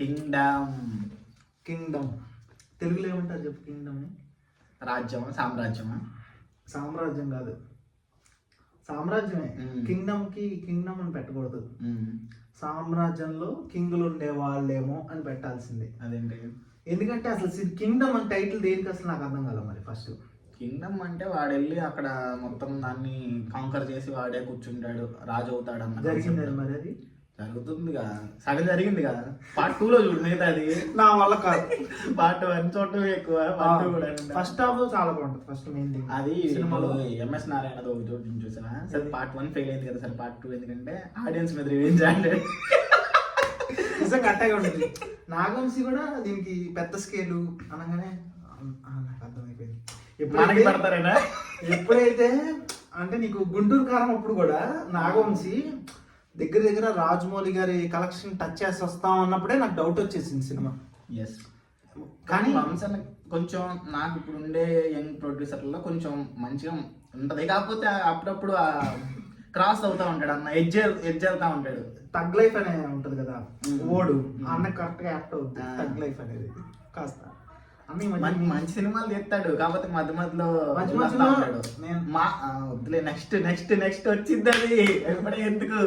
Kingdom. Kingdom తెలుగులో ఏమంటారు చెప్పు? కింగ్డమ్ రాజ్యమా సామ్రాజ్యమా? సామ్రాజ్యం కాదు, సామ్రాజ్యమే. కింగ్డమ్ కి కింగ్డమ్ అని పెట్టకూడదు. సామ్రాజ్యంలో కింగులు ఉండే వాళ్ళేమో అని పెట్టాల్సిందే. అదేంటి? ఎందుకంటే అసలు కింగ్డమ్ అని టైటిల్ దేనికి అసలు నాకు అర్థం కాదు. మరి ఫస్ట్ కింగ్డమ్ అంటే వాడు వెళ్ళి అక్కడ మొత్తం దాన్ని కాంకర్ చేసి వాడే కూర్చుంటాడు, రాజు అవుతాడు అన్న. జరిగింది మరి అది జరుగుతుందిగా, సగం జరిగిందిగా. పార్ట్ 2 లో చూడు మిగతాది. నా వల్ల కాదు. పార్ట్ 1 చూడటం ఎక్కువ, పార్ట్ 2 కూడా. ఫస్ట్ హాఫ్ చాలా బాగుంటుంది. ఫస్ట్ మెయిన్ థింగ్ అది సినిమాలో ఎంఎస్ నారాయణతో చూసావా? సరే పార్ట్ 1 ఫెయిల్ అయింది కదా, సరే పార్ట్ 2 ఎందుకంటే ఆడియన్స్ మీద రివెంజ్ అంటే నిజంగా అట్టగా ఉంటుంది. నాగవంశీ కూడా దీనికి పెద్ద స్కేలు అనగానే నాకు అర్థమైపోయింది. మనకి పడతారేనా? ఎప్పుడైతే అంటే నీకు గుంటూరు కారం అప్పుడు కూడా నాగవంశీ దగ్గర దగ్గర రాజమౌళి గారి కలెక్షన్ టచ్ చేసి వస్తాం అన్నప్పుడే నాకు డౌట్ వచ్చేసింది సినిమా. ఎస్, కానీ వంశన్ కొంచెం నాకు ఇప్పుడు ఉండే యంగ్ ప్రొడ్యూసర్లో కొంచెం మంచిగా ఉంటది. కాకపోతే అప్పుడప్పుడు క్రాస్ అవుతా ఉంటాడు అన్న, ఎడ్జ్ వెళ్తా ఉంటాడు. టగ్ లైఫ్ అనే ఉంటది కదా ఓడు, అన్న కరెక్ట్ గా యాక్ట్ అవుతుంది. టగ్ లైఫ్ అనేది కాస్త అన్ని మంచి సినిమాలు తీస్తాడు, కాకపోతే మధ్య మధ్యలో వద్దులే నెక్స్ట్ వచ్చింది అది ఎప్పుడే ఎందుకు.